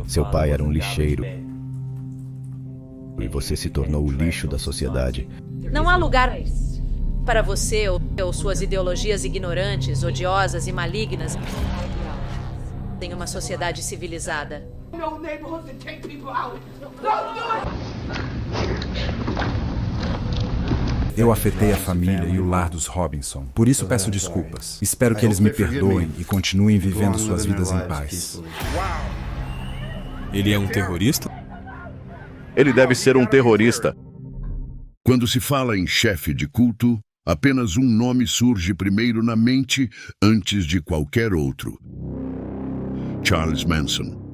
Seu pai era um lixeiro. E você se tornou o lixo da sociedade. Não há lugar para você ou suas ideologias ignorantes, odiosas e malignas em uma sociedade civilizada. Eu afetei a família e o lar dos Robinson. Por isso peço desculpas. Espero que eles me perdoem e continuem vivendo suas vidas em paz. Ele é um terrorista? Ele deve ser um terrorista. Quando se fala em chefe de culto, apenas um nome surge primeiro na mente antes de qualquer outro: Charles Manson.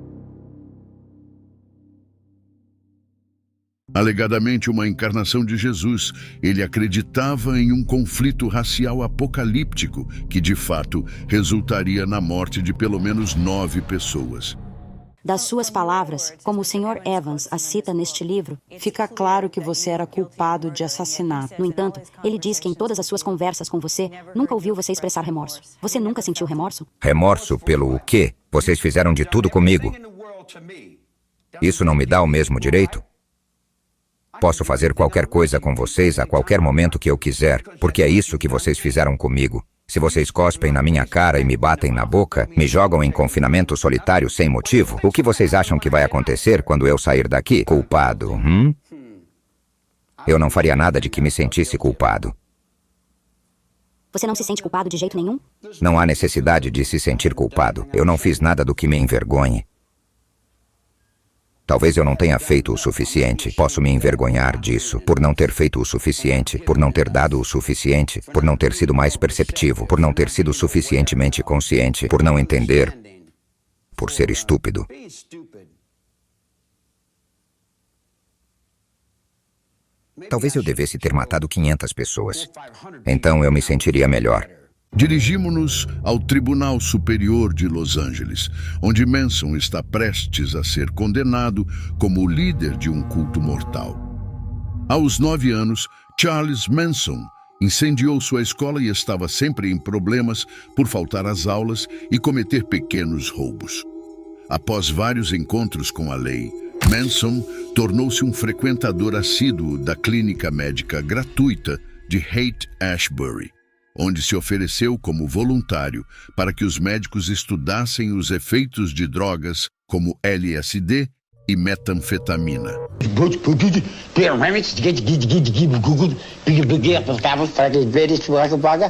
Alegadamente uma encarnação de Jesus, ele acreditava em um conflito racial apocalíptico que, de fato, resultaria na morte de pelo menos 9 pessoas. Das suas palavras, como o Sr. Evans as cita neste livro, fica claro que você era culpado de assassinato. No entanto, ele diz que em todas as suas conversas com você, nunca ouviu você expressar remorso. Você nunca sentiu remorso? Remorso pelo quê? Vocês fizeram de tudo comigo. Isso não me dá o mesmo direito? Posso fazer qualquer coisa com vocês a qualquer momento que eu quiser, porque é isso que vocês fizeram comigo. Se vocês cospem na minha cara e me batem na boca, me jogam em confinamento solitário sem motivo, o que vocês acham que vai acontecer quando eu sair daqui? Culpado, Eu não faria nada de que me sentisse culpado. Você não se sente culpado de jeito nenhum? Não há necessidade de se sentir culpado. Eu não fiz nada do que me envergonhe. Talvez eu não tenha feito o suficiente. Posso me envergonhar disso, por não ter feito o suficiente, por não ter dado o suficiente, por não ter sido mais perceptivo, por não ter sido suficientemente consciente, por não entender, por ser estúpido. Talvez eu devesse ter matado 500 pessoas. Então eu me sentiria melhor. Dirigimos-nos ao Tribunal Superior de Los Angeles, onde Manson está prestes a ser condenado como líder de um culto mortal. Aos 9 anos, Charles Manson incendiou sua escola e estava sempre em problemas por faltar às aulas e cometer pequenos roubos. Após vários encontros com a lei, Manson tornou-se um frequentador assíduo da clínica médica gratuita de Haight-Ashbury, onde se ofereceu como voluntário para que os médicos estudassem os efeitos de drogas como LSD e metanfetamina.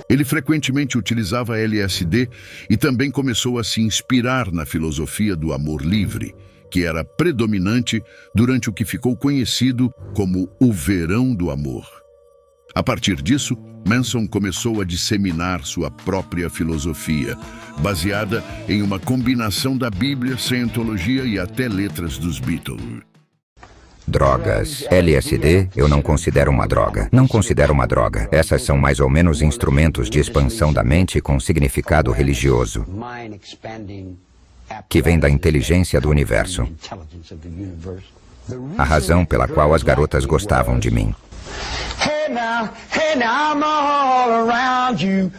Ele frequentemente utilizava LSD e também começou a se inspirar na filosofia do amor livre, que era predominante durante o que ficou conhecido como o Verão do Amor. A partir disso, Manson começou a disseminar sua própria filosofia, baseada em uma combinação da Bíblia, Scientologia e até letras dos Beatles. Drogas. LSD, eu não considero uma droga. Não considero uma droga. Essas são mais ou menos instrumentos de expansão da mente com significado religioso, que vem da inteligência do universo. A razão pela qual as garotas gostavam de mim. Hey now, I'm all around you.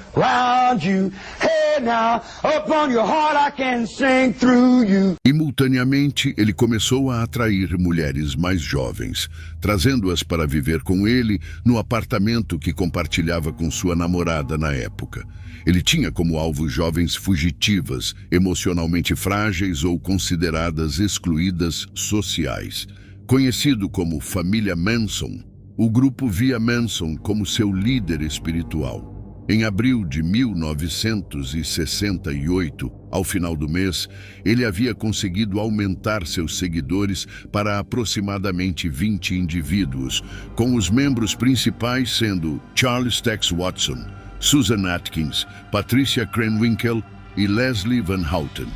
Hey now, up on your heart I can sing through you. Simultaneamente, ele começou a atrair mulheres mais jovens, trazendo-as para viver com ele no apartamento que compartilhava com sua namorada na época. Ele tinha como alvo jovens fugitivas, emocionalmente frágeis ou consideradas excluídas sociais. Conhecido como Família Manson, o grupo via Manson como seu líder espiritual. Em abril de 1968, ao final do mês, ele havia conseguido aumentar seus seguidores para aproximadamente 20 indivíduos, com os membros principais sendo Charles Tex Watson, Susan Atkins, Patricia Krenwinkel e Leslie Van Houten.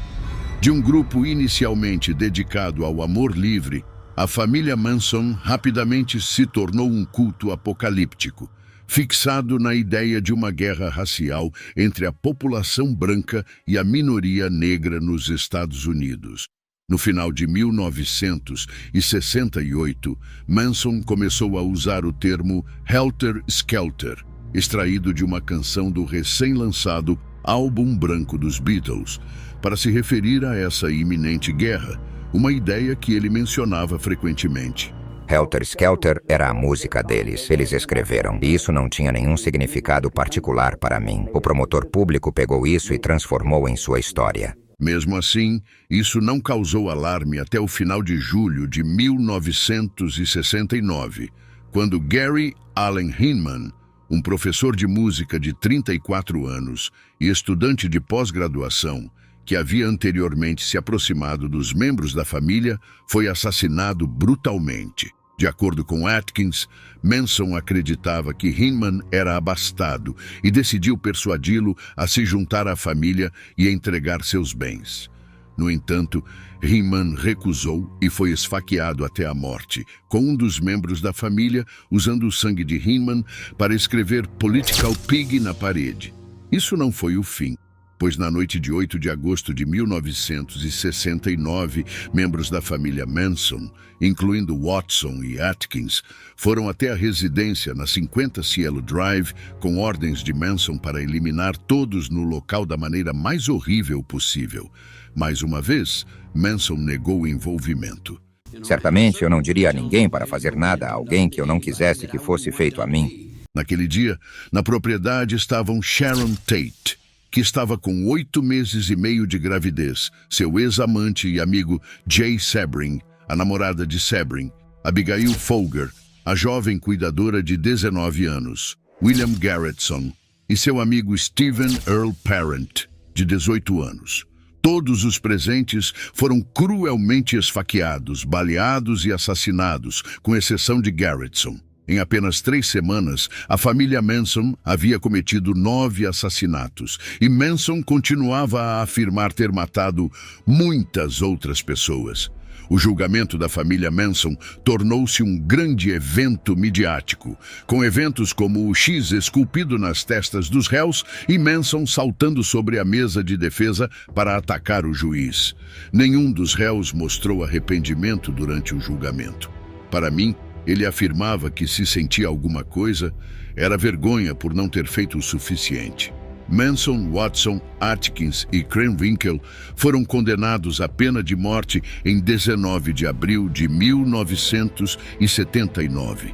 De um grupo inicialmente dedicado ao amor livre, a família Manson rapidamente se tornou um culto apocalíptico, fixado na ideia de uma guerra racial entre a população branca e a minoria negra nos Estados Unidos. No final de 1968, Manson começou a usar o termo Helter Skelter, extraído de uma canção do recém-lançado álbum branco dos Beatles, para se referir a essa iminente guerra, uma ideia que ele mencionava frequentemente. Helter Skelter era a música deles. Eles escreveram. E isso não tinha nenhum significado particular para mim. O promotor público pegou isso e transformou em sua história. Mesmo assim, isso não causou alarme até o final de julho de 1969, quando Gary Allen Hinman, um professor de música de 34 anos e estudante de pós-graduação, que havia anteriormente se aproximado dos membros da família, foi assassinado brutalmente. De acordo com Atkins, Manson acreditava que Hinman era abastado e decidiu persuadi-lo a se juntar à família e entregar seus bens. No entanto, Hinman recusou e foi esfaqueado até a morte, com um dos membros da família usando o sangue de Hinman para escrever Political Pig na parede. Isso não foi o fim, pois na noite de 8 de agosto de 1969, membros da família Manson, incluindo Watson e Atkins, foram até a residência na 50 Cielo Drive com ordens de Manson para eliminar todos no local da maneira mais horrível possível. Mais uma vez, Manson negou o envolvimento. Certamente eu não diria a ninguém para fazer nada a alguém que eu não quisesse que fosse feito a mim. Naquele dia, na propriedade estavam Sharon Tate, que estava com 8 meses e meio de gravidez, seu ex-amante e amigo Jay Sebring, a namorada de Sebring, Abigail Folger, a jovem cuidadora de 19 anos, William Garretson, e seu amigo Stephen Earl Parent, de 18 anos. Todos os presentes foram cruelmente esfaqueados, baleados e assassinados, com exceção de Garretson. Em apenas 3 semanas, a família Manson havia cometido 9 assassinatos e Manson continuava a afirmar ter matado muitas outras pessoas. O julgamento da família Manson tornou-se um grande evento midiático, com eventos como o X esculpido nas testas dos réus e Manson saltando sobre a mesa de defesa para atacar o juiz. Nenhum dos réus mostrou arrependimento durante o julgamento. Para mim, ele afirmava que se sentia alguma coisa, era vergonha por não ter feito o suficiente. Manson, Watson, Atkins e Krenwinkel foram condenados à pena de morte em 19 de abril de 1979.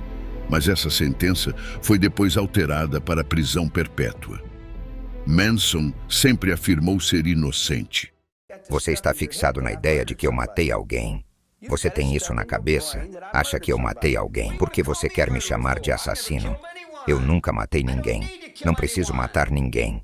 Mas essa sentença foi depois alterada para prisão perpétua. Manson sempre afirmou ser inocente. Você está fixado na ideia de que eu matei alguém. Você tem isso na cabeça? Acha que eu matei alguém? Por que você quer me chamar de assassino? Eu nunca matei ninguém. Não preciso matar ninguém.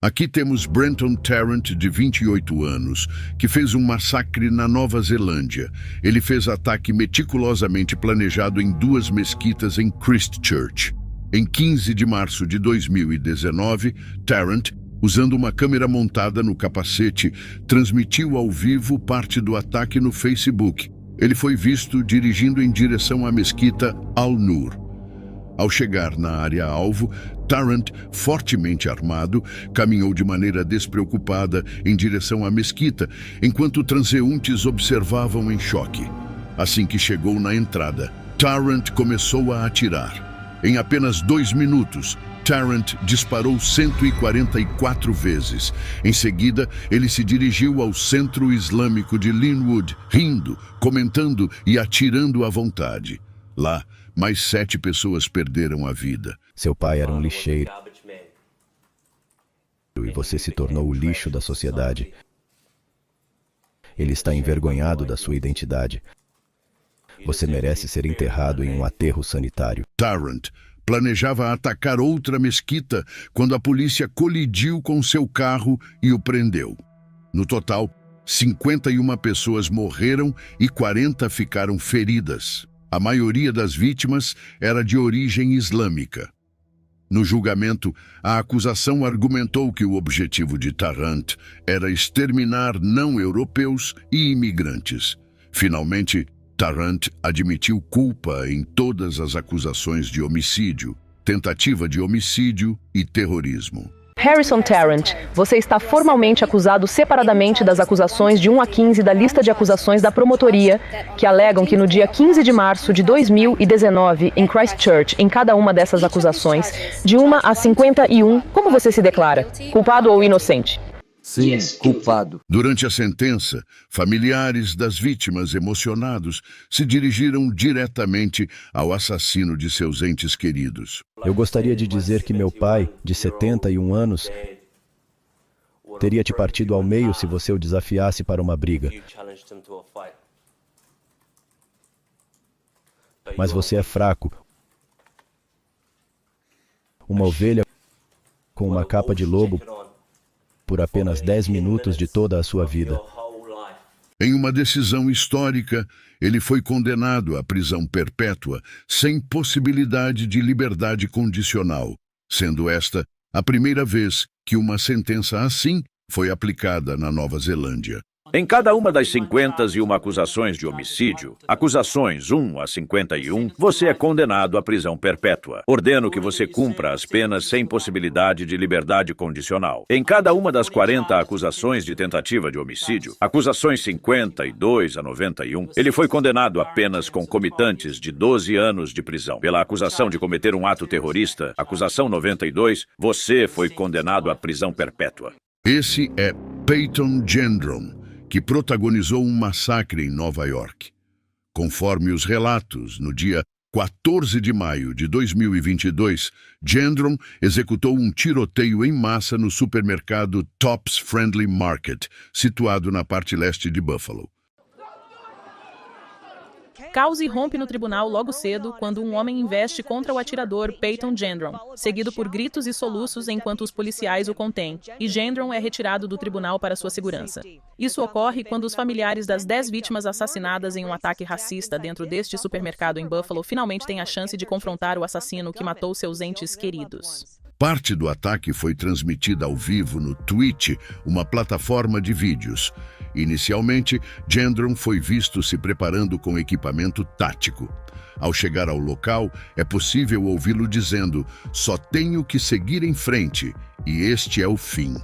Aqui temos Brenton Tarrant, de 28 anos, que fez um massacre na Nova Zelândia. Ele fez ataque meticulosamente planejado em 2 mesquitas em Christchurch. Em 15 de março de 2019, Tarrant, usando uma câmera montada no capacete, transmitiu ao vivo parte do ataque no Facebook. Ele foi visto dirigindo em direção à mesquita Al-Nur. Ao chegar na área-alvo, Tarrant, fortemente armado, caminhou de maneira despreocupada em direção à mesquita, enquanto transeuntes observavam em choque. Assim que chegou na entrada, Tarrant começou a atirar. Em apenas 2 minutos, Tarrant disparou 144 vezes. Em seguida, ele se dirigiu ao Centro Islâmico de Linwood, rindo, comentando e atirando à vontade. Lá, mais 7 pessoas perderam a vida. Seu pai era um lixeiro e você se tornou o lixo da sociedade. Ele está envergonhado da sua identidade. Você merece ser enterrado em um aterro sanitário. Tarrant planejava atacar outra mesquita quando a polícia colidiu com seu carro e o prendeu. No total, 51 pessoas morreram e 40 ficaram feridas. A maioria das vítimas era de origem islâmica. No julgamento, a acusação argumentou que o objetivo de Tarrant era exterminar não-europeus e imigrantes. Finalmente, Tarrant admitiu culpa em todas as acusações de homicídio, tentativa de homicídio e terrorismo. Harrison Tarrant, você está formalmente acusado separadamente das acusações de 1 a 15 da lista de acusações da promotoria, que alegam que no dia 15 de março de 2019, em Christchurch, em cada uma dessas acusações, de 1 a 51, como você se declara? Culpado ou inocente? Sim, culpado. Durante a sentença, familiares das vítimas emocionados se dirigiram diretamente ao assassino de seus entes queridos. Eu gostaria de dizer que meu pai, de 71 anos, teria te partido ao meio se você o desafiasse para uma briga. Mas você é fraco. Uma ovelha com uma capa de lobo por apenas 10 minutos de toda a sua vida. Em uma decisão histórica, ele foi condenado à prisão perpétua sem possibilidade de liberdade condicional, sendo esta a primeira vez que uma sentença assim foi aplicada na Nova Zelândia. Em cada uma das 51 acusações de homicídio, acusações 1 a 51, você é condenado à prisão perpétua. Ordeno que você cumpra as penas sem possibilidade de liberdade condicional. Em cada uma das 40 acusações de tentativa de homicídio, acusações 52 a 91, ele foi condenado a penas concomitantes de 12 anos de prisão. Pela acusação de cometer um ato terrorista, acusação 92, você foi condenado à prisão perpétua. Esse é Peyton Gendron, que protagonizou um massacre em Nova York. Conforme os relatos, no dia 14 de maio de 2022, Gendron executou um tiroteio em massa no supermercado Tops Friendly Market, situado na parte leste de Buffalo. Caos irrompe no tribunal logo cedo quando um homem investe contra o atirador Peyton Gendron, seguido por gritos e soluços enquanto os policiais o contêm, e Gendron é retirado do tribunal para sua segurança. Isso ocorre quando os familiares das 10 vítimas assassinadas em um ataque racista dentro deste supermercado em Buffalo finalmente têm a chance de confrontar o assassino que matou seus entes queridos. Parte do ataque foi transmitida ao vivo no Twitch, uma plataforma de vídeos. Inicialmente, Gendron foi visto se preparando com equipamento tático. Ao chegar ao local, é possível ouvi-lo dizendo: "Só tenho que seguir em frente, e este é o fim."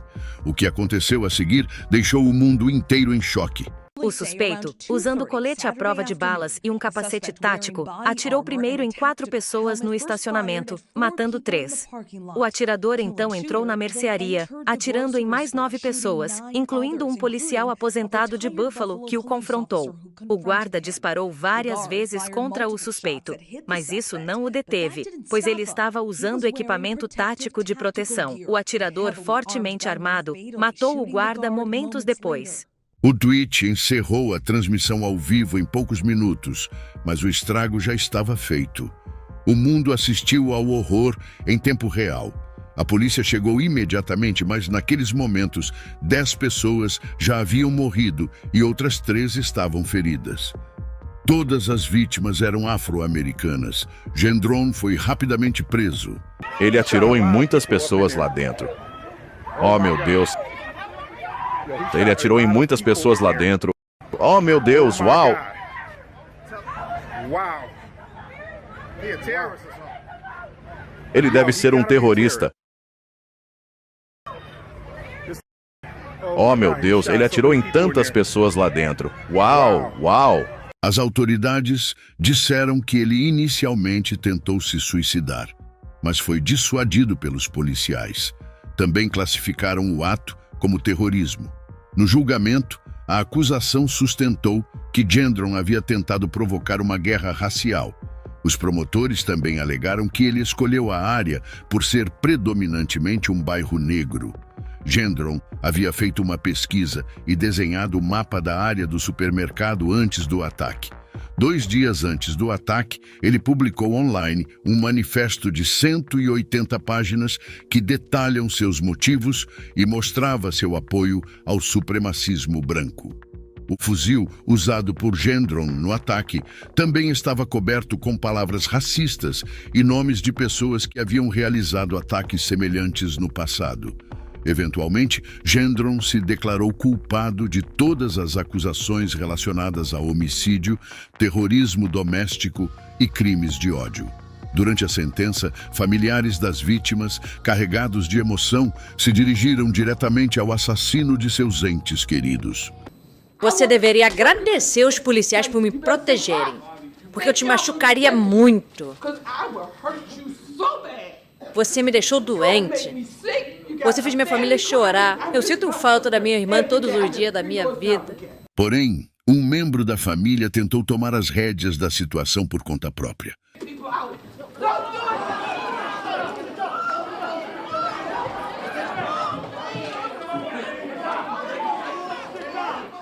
O que aconteceu a seguir deixou o mundo inteiro em choque. O suspeito, usando colete à prova de balas e um capacete tático, atirou primeiro em 4 pessoas no estacionamento, matando 3. O atirador então entrou na mercearia, atirando em mais 9 pessoas, incluindo um policial aposentado de Buffalo que o confrontou. O guarda disparou várias vezes contra o suspeito, mas isso não o deteve, pois ele estava usando equipamento tático de proteção. O atirador, fortemente armado, matou o guarda momentos depois. O Twitch encerrou a transmissão ao vivo em poucos minutos, mas o estrago já estava feito. O mundo assistiu ao horror em tempo real. A polícia chegou imediatamente, mas naqueles momentos, 10 pessoas já haviam morrido e outras 3 estavam feridas. Todas as vítimas eram afro-americanas. Gendron foi rapidamente preso. Ele atirou em muitas pessoas lá dentro. Oh, meu Deus! Ele atirou em muitas pessoas lá dentro. Oh, meu Deus, uau! Ele deve ser um terrorista. Oh, meu Deus, ele atirou em tantas pessoas lá dentro. Uau, uau! As autoridades disseram que ele inicialmente tentou se suicidar, mas foi dissuadido pelos policiais. Também classificaram o ato como terrorismo. No julgamento, a acusação sustentou que Gendron havia tentado provocar uma guerra racial. Os promotores também alegaram que ele escolheu a área por ser predominantemente um bairro negro. Gendron havia feito uma pesquisa e desenhado o mapa da área do supermercado antes do ataque. 2 dias antes do ataque, ele publicou online um manifesto de 180 páginas que detalham seus motivos e mostrava seu apoio ao supremacismo branco. O fuzil usado por Gendron no ataque também estava coberto com palavras racistas e nomes de pessoas que haviam realizado ataques semelhantes no passado. Eventualmente, Gendron se declarou culpado de todas as acusações relacionadas a homicídio, terrorismo doméstico e crimes de ódio. Durante a sentença, familiares das vítimas, carregados de emoção, se dirigiram diretamente ao assassino de seus entes queridos. Você deveria agradecer os policiais por me protegerem, porque eu te machucaria muito. Você me deixou doente. Você fez minha família chorar. Eu sinto falta da minha irmã todos os dias da minha vida. Porém, um membro da família tentou tomar as rédeas da situação por conta própria.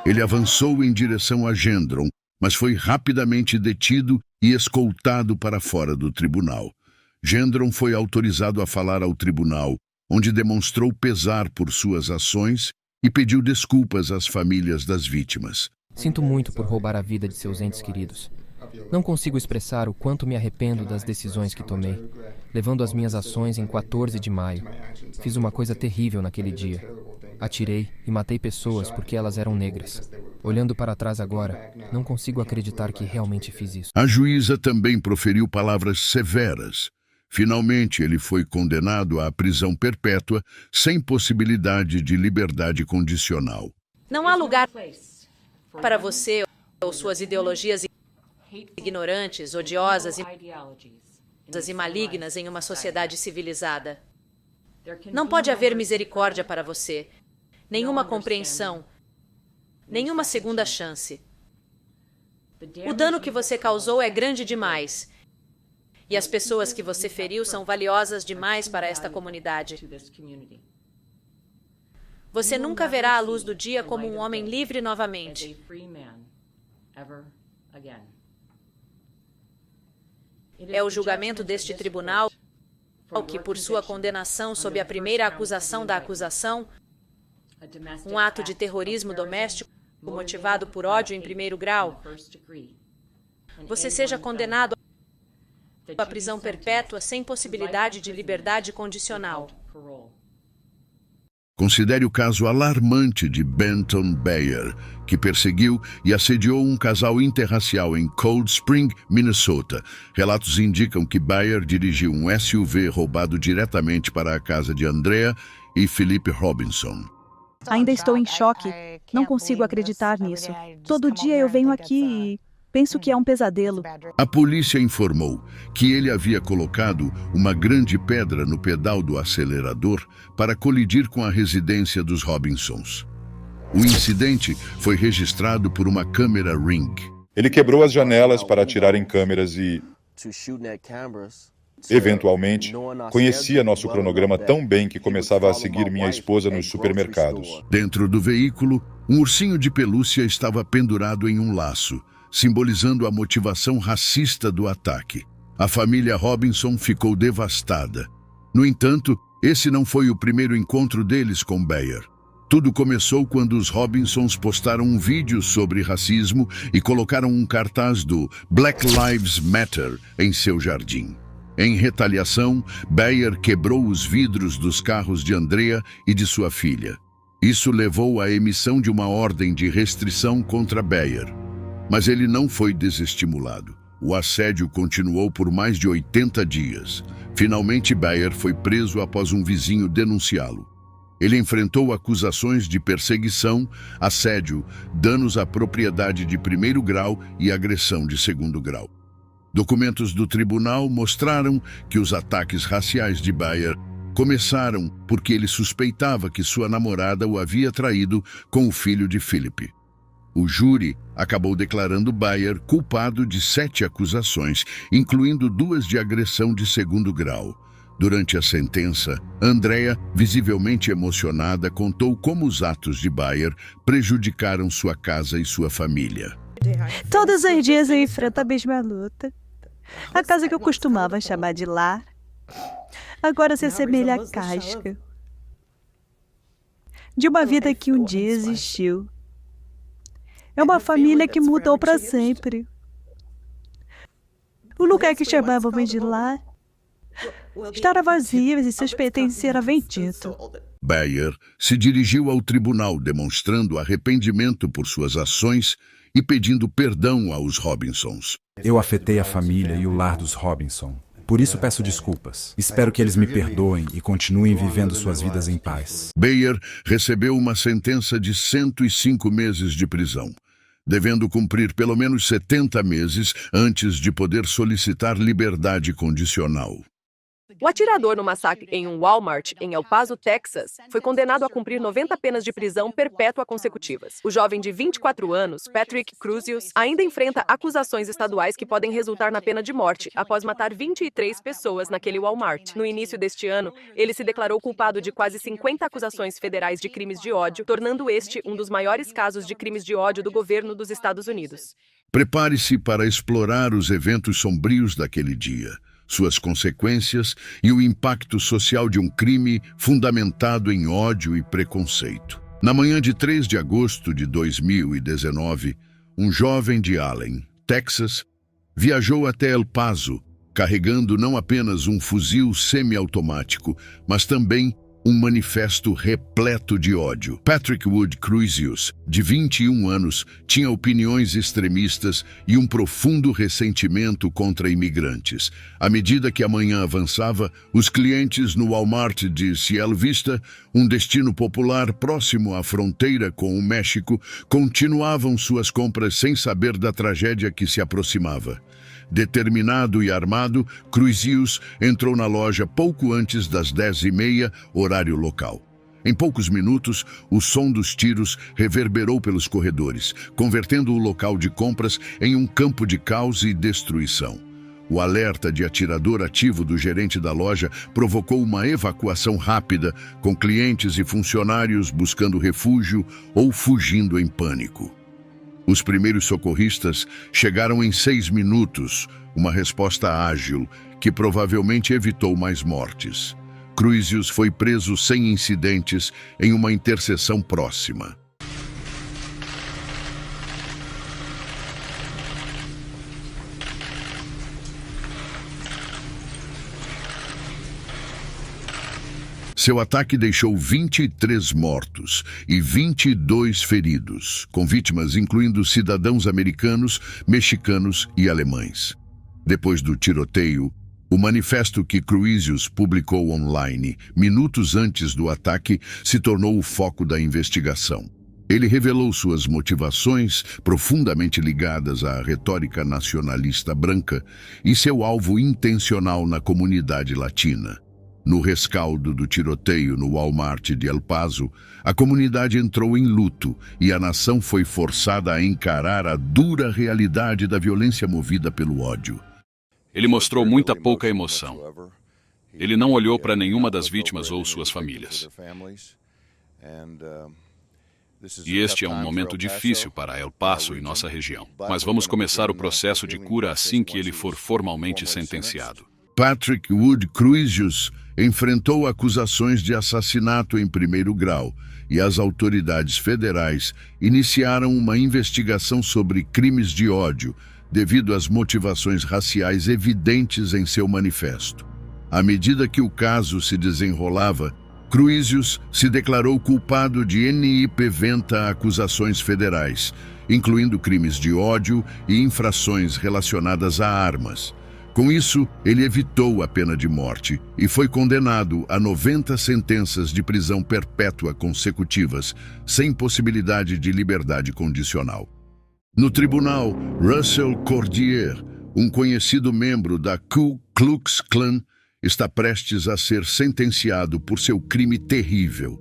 Ele avançou em direção a Gendron, mas foi rapidamente detido e escoltado para fora do tribunal. Gendron foi autorizado a falar ao tribunal, onde demonstrou pesar por suas ações e pediu desculpas às famílias das vítimas. Sinto muito por roubar a vida de seus entes queridos. Não consigo expressar o quanto me arrependo das decisões que tomei, levando as minhas ações em 14 de maio. Fiz uma coisa terrível naquele dia. Atirei e matei pessoas porque elas eram negras. Olhando para trás agora, não consigo acreditar que realmente fiz isso. A juíza também proferiu palavras severas. Finalmente, ele foi condenado à prisão perpétua, sem possibilidade de liberdade condicional. Não há lugar para você ou suas ideologias ignorantes, odiosas e malignas em uma sociedade civilizada. Não pode haver misericórdia para você, nenhuma compreensão, nenhuma segunda chance. O dano que você causou é grande demais, e as pessoas que você feriu são valiosas demais para esta comunidade. Você nunca verá a luz do dia como um homem livre novamente. É o julgamento deste tribunal que, por sua condenação sob a primeira acusação da acusação, um ato de terrorismo doméstico motivado por ódio em primeiro grau, você seja condenado à prisão perpétua sem possibilidade de liberdade condicional. Considere o caso alarmante de Benton Bayer, que perseguiu e assediou um casal interracial em Cold Spring, Minnesota. Relatos indicam que Bayer dirigiu um SUV roubado diretamente para a casa de Andrea e Philip Robinson. Ainda estou em choque. Não consigo acreditar nisso. Todo dia eu venho aqui e penso que é um pesadelo. A polícia informou que ele havia colocado uma grande pedra no pedal do acelerador para colidir com a residência dos Robinsons. O incidente foi registrado por uma câmera Ring. Ele quebrou as janelas para atirar em câmeras e, eventualmente, conhecia nosso cronograma tão bem que começava a seguir minha esposa nos supermercados. Dentro do veículo, um ursinho de pelúcia estava pendurado em um laço, simbolizando a motivação racista do ataque. A família Robinson ficou devastada. No entanto, esse não foi o primeiro encontro deles com Bayer. Tudo começou quando os Robinsons postaram um vídeo sobre racismo e colocaram um cartaz do Black Lives Matter em seu jardim. Em retaliação, Bayer quebrou os vidros dos carros de Andrea e de sua filha. Isso levou à emissão de uma ordem de restrição contra Bayer. Mas ele não foi desestimulado. O assédio continuou por mais de 80 dias. Finalmente, Bayer foi preso após um vizinho denunciá-lo. Ele enfrentou acusações de perseguição, assédio, danos à propriedade de primeiro grau e agressão de segundo grau. Documentos do tribunal mostraram que os ataques raciais de Bayer começaram porque ele suspeitava que sua namorada o havia traído com o filho de Philip. O júri acabou declarando Bayer culpado de 7 acusações, incluindo 2 de agressão de segundo grau. Durante a sentença, Andrea, visivelmente emocionada, contou como os atos de Bayer prejudicaram sua casa e sua família. Todos os dias eu enfrento a mesma luta. A casa que eu costumava chamar de lar, agora se assemelha à casca de uma vida que um dia existiu. É uma família que mudou para sempre. O lugar que chamávamos de lar estava vazio e seus pertences eram vendidos. Bayer se dirigiu ao tribunal demonstrando arrependimento por suas ações e pedindo perdão aos Robinsons. Eu afetei a família e o lar dos Robinson. Por isso peço desculpas. Espero que eles me perdoem e continuem vivendo suas vidas em paz. Bayer recebeu uma sentença de 105 meses de prisão, devendo cumprir pelo menos 70 meses antes de poder solicitar liberdade condicional. O atirador no massacre em um Walmart, em El Paso, Texas, foi condenado a cumprir 90 penas de prisão perpétua consecutivas. O jovem de 24 anos, Patrick Crusius, ainda enfrenta acusações estaduais que podem resultar na pena de morte após matar 23 pessoas naquele Walmart. No início deste ano, ele se declarou culpado de quase 50 acusações federais de crimes de ódio, tornando este um dos maiores casos de crimes de ódio do governo dos Estados Unidos. Prepare-se para explorar os eventos sombrios daquele dia, suas consequências e o impacto social de um crime fundamentado em ódio e preconceito. Na manhã de 3 de agosto de 2019, um jovem de Allen, Texas, viajou até El Paso, carregando não apenas um fuzil semiautomático, mas também um manifesto repleto de ódio. Patrick Wood Crusius, de 21 anos, tinha opiniões extremistas e um profundo ressentimento contra imigrantes. À medida que a manhã avançava, os clientes no Walmart de Cielo Vista, um destino popular próximo à fronteira com o México, continuavam suas compras sem saber da tragédia que se aproximava. Determinado e armado, Crusius entrou na loja pouco antes das 10h30, horário local. Em poucos minutos, o som dos tiros reverberou pelos corredores, convertendo o local de compras em um campo de caos e destruição. O alerta de atirador ativo do gerente da loja provocou uma evacuação rápida, com clientes e funcionários buscando refúgio ou fugindo em pânico. Os primeiros socorristas chegaram em 6 minutos, uma resposta ágil que provavelmente evitou mais mortes. Crusius foi preso sem incidentes em uma interseção próxima. Seu ataque deixou 23 mortos e 22 feridos, com vítimas incluindo cidadãos americanos, mexicanos e alemães. Depois do tiroteio, o manifesto que Crusius publicou online, minutos antes do ataque, se tornou o foco da investigação. Ele revelou suas motivações, profundamente ligadas à retórica nacionalista branca, e seu alvo intencional na comunidade latina. No rescaldo do tiroteio no Walmart de El Paso, a comunidade entrou em luto e a nação foi forçada a encarar a dura realidade da violência movida pelo ódio. Ele mostrou muita pouca emoção. Ele não olhou para nenhuma das vítimas ou suas famílias. E este é um momento difícil para El Paso e nossa região. Mas vamos começar o processo de cura assim que ele for formalmente sentenciado. Patrick Wood Crusius enfrentou acusações de assassinato em primeiro grau e as autoridades federais iniciaram uma investigação sobre crimes de ódio devido às motivações raciais evidentes em seu manifesto. À medida que o caso se desenrolava, Crusius se declarou culpado de NIP-20 acusações federais, incluindo crimes de ódio e infrações relacionadas a armas. Com isso, ele evitou a pena de morte e foi condenado a 90 sentenças de prisão perpétua consecutivas, sem possibilidade de liberdade condicional. No tribunal, Russell Cordier, um conhecido membro da Ku Klux Klan, está prestes a ser sentenciado por seu crime terrível.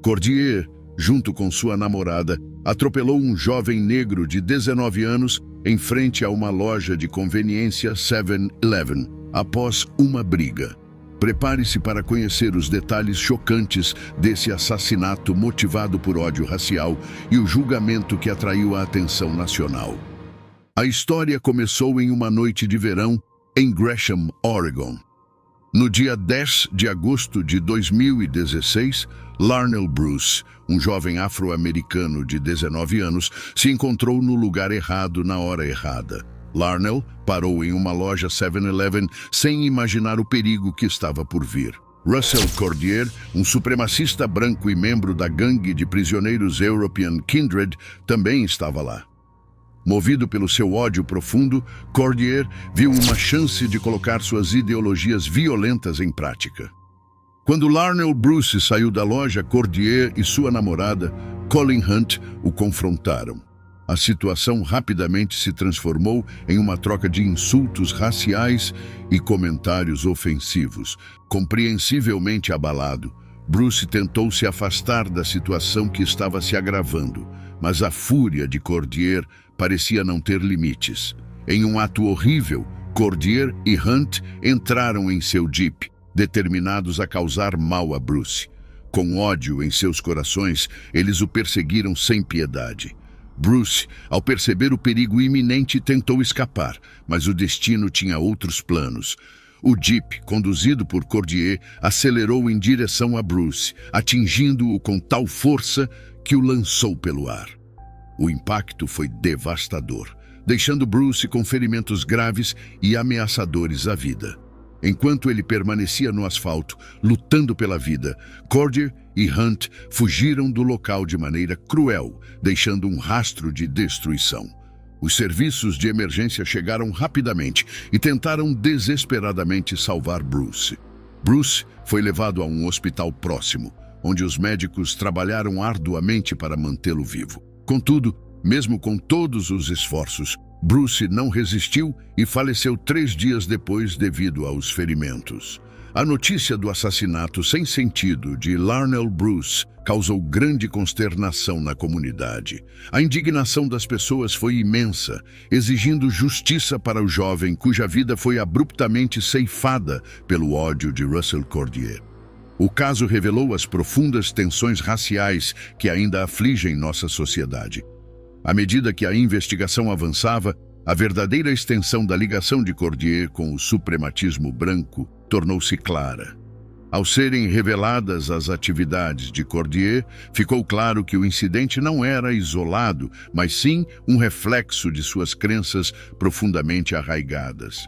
Cordier, junto com sua namorada, atropelou um jovem negro de 19 anos em frente a uma loja de conveniência 7-Eleven, após uma briga. Prepare-se para conhecer os detalhes chocantes desse assassinato motivado por ódio racial e o julgamento que atraiu a atenção nacional. A história começou em uma noite de verão em Gresham, Oregon. No dia 10 de agosto de 2016, Larnell Bruce, um jovem afro-americano de 19 anos, se encontrou no lugar errado na hora errada. Larnell parou em uma loja 7-Eleven sem imaginar o perigo que estava por vir. Russell Cordier, um supremacista branco e membro da gangue de prisioneiros European Kindred, também estava lá. Movido pelo seu ódio profundo, Cordier viu uma chance de colocar suas ideologias violentas em prática. Quando Larnell Bruce saiu da loja, Cordier e sua namorada, Colleen Hunt, o confrontaram. A situação rapidamente se transformou em uma troca de insultos raciais e comentários ofensivos. Compreensivelmente abalado, Bruce tentou se afastar da situação que estava se agravando, mas a fúria de Cordier parecia não ter limites. Em um ato horrível, Cordier e Hunt entraram em seu jeep, determinados a causar mal a Bruce. Com ódio em seus corações, eles o perseguiram sem piedade. Bruce, ao perceber o perigo iminente, tentou escapar, mas o destino tinha outros planos. O Jeep, conduzido por Cordier, acelerou em direção a Bruce, atingindo-o com tal força que o lançou pelo ar. O impacto foi devastador, deixando Bruce com ferimentos graves e ameaçadores à vida. Enquanto ele permanecia no asfalto, lutando pela vida, Cordier e Hunt fugiram do local de maneira cruel, deixando um rastro de destruição. Os serviços de emergência chegaram rapidamente e tentaram desesperadamente salvar Bruce. Bruce foi levado a um hospital próximo, onde os médicos trabalharam arduamente para mantê-lo vivo. Contudo, mesmo com todos os esforços, Bruce não resistiu e faleceu 3 dias depois devido aos ferimentos. A notícia do assassinato sem sentido de Larnell Bruce causou grande consternação na comunidade. A indignação das pessoas foi imensa, exigindo justiça para o jovem cuja vida foi abruptamente ceifada pelo ódio de Russell Cordier. O caso revelou as profundas tensões raciais que ainda afligem nossa sociedade. À medida que a investigação avançava, a verdadeira extensão da ligação de Cordier com o suprematismo branco tornou-se clara. Ao serem reveladas as atividades de Cordier, ficou claro que o incidente não era isolado, mas sim um reflexo de suas crenças profundamente arraigadas.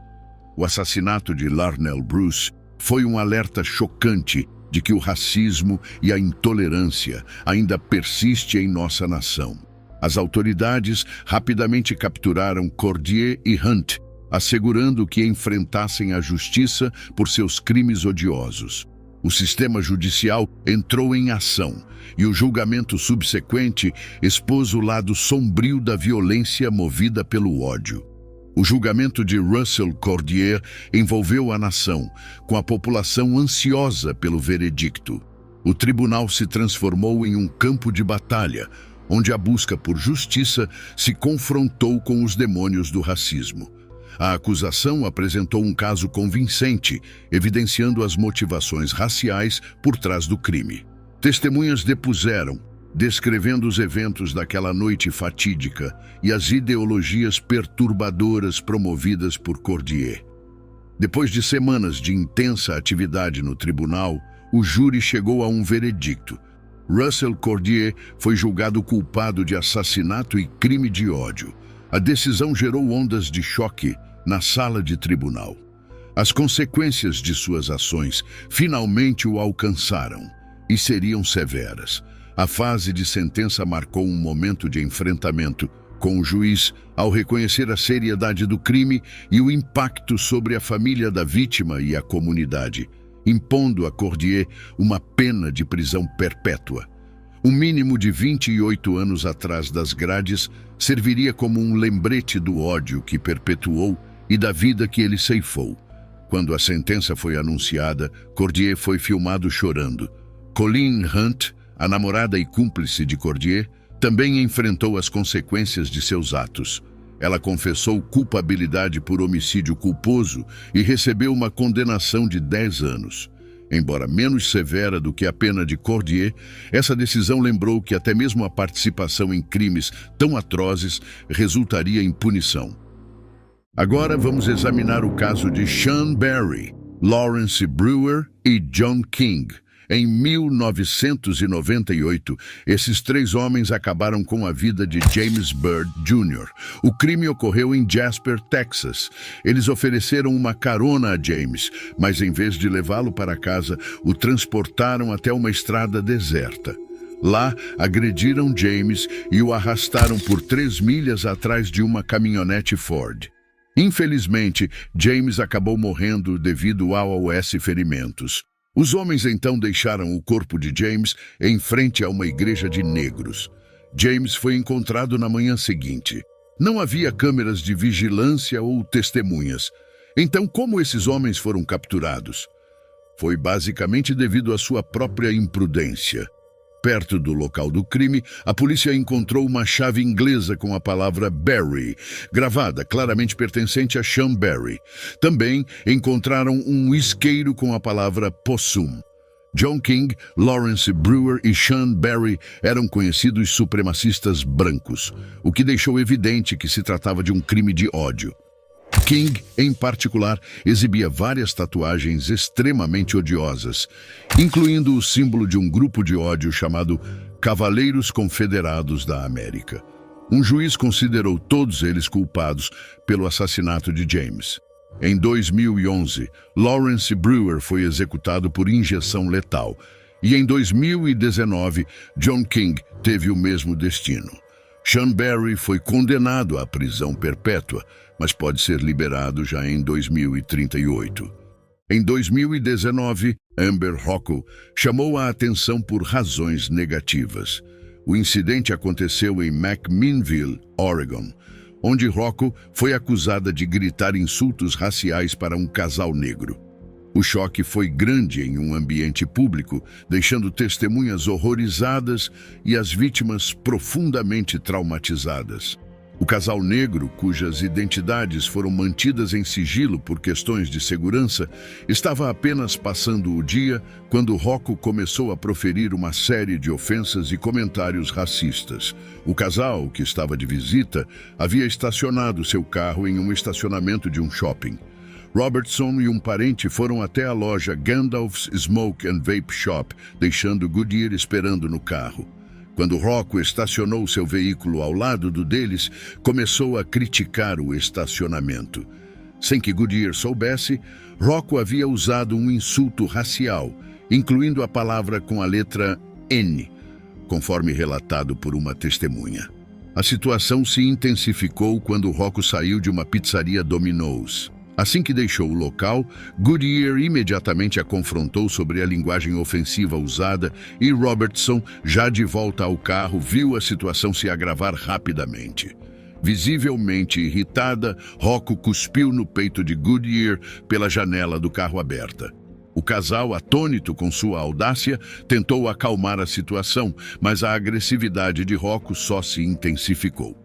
O assassinato de Larnell Bruce foi um alerta chocante de que o racismo e a intolerância ainda persistem em nossa nação. As autoridades rapidamente capturaram Cordier e Hunt, assegurando que enfrentassem a justiça por seus crimes odiosos. O sistema judicial entrou em ação e o julgamento subsequente expôs o lado sombrio da violência movida pelo ódio. O julgamento de Russell Cordier envolveu a nação, com a população ansiosa pelo veredicto. O tribunal se transformou em um campo de batalha, onde a busca por justiça se confrontou com os demônios do racismo. A acusação apresentou um caso convincente, evidenciando as motivações raciais por trás do crime. Testemunhas depuseram, descrevendo os eventos daquela noite fatídica e as ideologias perturbadoras promovidas por Cordier. Depois de semanas de intensa atividade no tribunal, o júri chegou a um veredicto. Russell Cordier foi julgado culpado de assassinato e crime de ódio. A decisão gerou ondas de choque na sala de tribunal. As consequências de suas ações finalmente o alcançaram e seriam severas. A fase de sentença marcou um momento de enfrentamento com o juiz ao reconhecer a seriedade do crime e o impacto sobre a família da vítima e a comunidade, impondo a Cordier uma pena de prisão perpétua. Um mínimo de 28 anos atrás das grades serviria como um lembrete do ódio que perpetuou e da vida que ele ceifou. Quando a sentença foi anunciada, Cordier foi filmado chorando. Colleen Hunt, a namorada e cúmplice de Cordier, também enfrentou as consequências de seus atos. Ela confessou culpabilidade por homicídio culposo e recebeu uma condenação de 10 anos. Embora menos severa do que a pena de Cordier, essa decisão lembrou que até mesmo a participação em crimes tão atrozes resultaria em punição. Agora vamos examinar o caso de Sean Barry, Lawrence Brewer e John King. Em 1998, esses 3 homens acabaram com a vida de James Byrd Jr. O crime ocorreu em Jasper, Texas. Eles ofereceram uma carona a James, mas em vez de levá-lo para casa, o transportaram até uma estrada deserta. Lá, agrediram James e o arrastaram por 3 milhas atrás de uma caminhonete Ford. Infelizmente, James acabou morrendo devido aos ferimentos. Os homens então deixaram o corpo de James em frente a uma igreja de negros. James foi encontrado na manhã seguinte. Não havia câmeras de vigilância ou testemunhas. Então, como esses homens foram capturados? Foi basicamente devido à sua própria imprudência. Perto do local do crime, a polícia encontrou uma chave inglesa com a palavra Barry, gravada, claramente pertencente a Sean Barry. Também encontraram um isqueiro com a palavra Possum. John King, Lawrence Brewer e Sean Barry eram conhecidos supremacistas brancos, o que deixou evidente que se tratava de um crime de ódio. King, em particular, exibia várias tatuagens extremamente odiosas, incluindo o símbolo de um grupo de ódio chamado Cavaleiros Confederados da América. Um juiz considerou todos eles culpados pelo assassinato de James. Em 2011, Lawrence Brewer foi executado por injeção letal, e em 2019, John King teve o mesmo destino. Sean Barry foi condenado à prisão perpétua, mas pode ser liberado já em 2038. Em 2019, Amber Rocco chamou a atenção por razões negativas. O incidente aconteceu em McMinnville, Oregon, onde Rocco foi acusada de gritar insultos raciais para um casal negro. O choque foi grande em um ambiente público, deixando testemunhas horrorizadas e as vítimas profundamente traumatizadas. O casal negro, cujas identidades foram mantidas em sigilo por questões de segurança, estava apenas passando o dia quando Rocco começou a proferir uma série de ofensas e comentários racistas. O casal, que estava de visita, havia estacionado seu carro em um estacionamento de um shopping. Robertson e um parente foram até a loja Gandalf's Smoke and Vape Shop, deixando Goodyear esperando no carro. Quando Rocco estacionou seu veículo ao lado do deles, começou a criticar o estacionamento. Sem que Goodyear soubesse, Rocco havia usado um insulto racial, incluindo a palavra com a letra N, conforme relatado por uma testemunha. A situação se intensificou quando Rocco saiu de uma pizzaria Domino's. Assim que deixou o local, Goodyear imediatamente a confrontou sobre a linguagem ofensiva usada e Robertson, já de volta ao carro, viu a situação se agravar rapidamente. Visivelmente irritada, Rocco cuspiu no peito de Goodyear pela janela do carro aberta. O casal, atônito com sua audácia, tentou acalmar a situação, mas a agressividade de Rocco só se intensificou.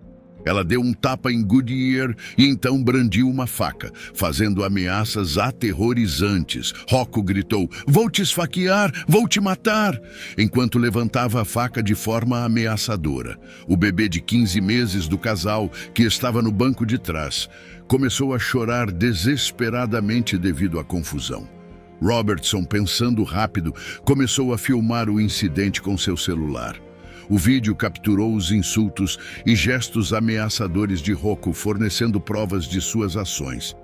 Ela deu um tapa em Goodyear e então brandiu uma faca, fazendo ameaças aterrorizantes. Rocco gritou, "Vou te esfaquear, vou te matar!" enquanto levantava a faca de forma ameaçadora. O bebê de 15 meses do casal, que estava no banco de trás, começou a chorar desesperadamente devido à confusão. Robertson, pensando rápido, começou a filmar o incidente com seu celular. O vídeo capturou os insultos e gestos ameaçadores de Rocco, fornecendo provas de suas ações.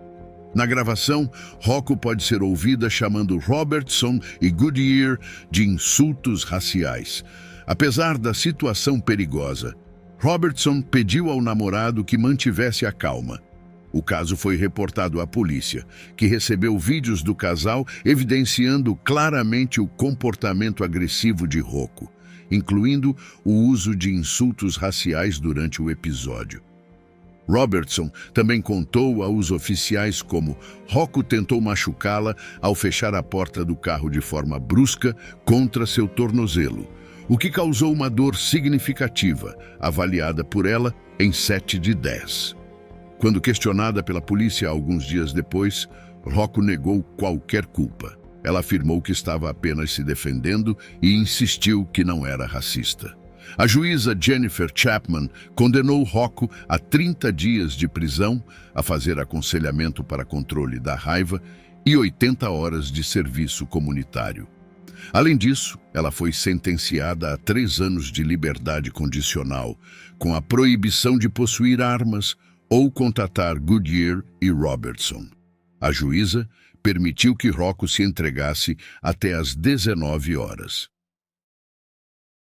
Na gravação, Rocco pode ser ouvida chamando Robertson e Goodyear de insultos raciais. Apesar da situação perigosa, Robertson pediu ao namorado que mantivesse a calma. O caso foi reportado à polícia, que recebeu vídeos do casal evidenciando claramente o comportamento agressivo de Rocco, incluindo o uso de insultos raciais durante o episódio. Robertson também contou aos oficiais como Rocco tentou machucá-la ao fechar a porta do carro de forma brusca contra seu tornozelo, o que causou uma dor significativa, avaliada por ela em 7 de 10. Quando questionada pela polícia alguns dias depois, Rocco negou qualquer culpa. Ela afirmou que estava apenas se defendendo e insistiu que não era racista. A juíza Jennifer Chapman condenou Rocco a 30 dias de prisão, a fazer aconselhamento para controle da raiva e 80 horas de serviço comunitário. Além disso, ela foi sentenciada a 3 anos de liberdade condicional, com a proibição de possuir armas ou contatar Goodyear e Robertson. A juíza permitiu que Rocco se entregasse até às 19 horas.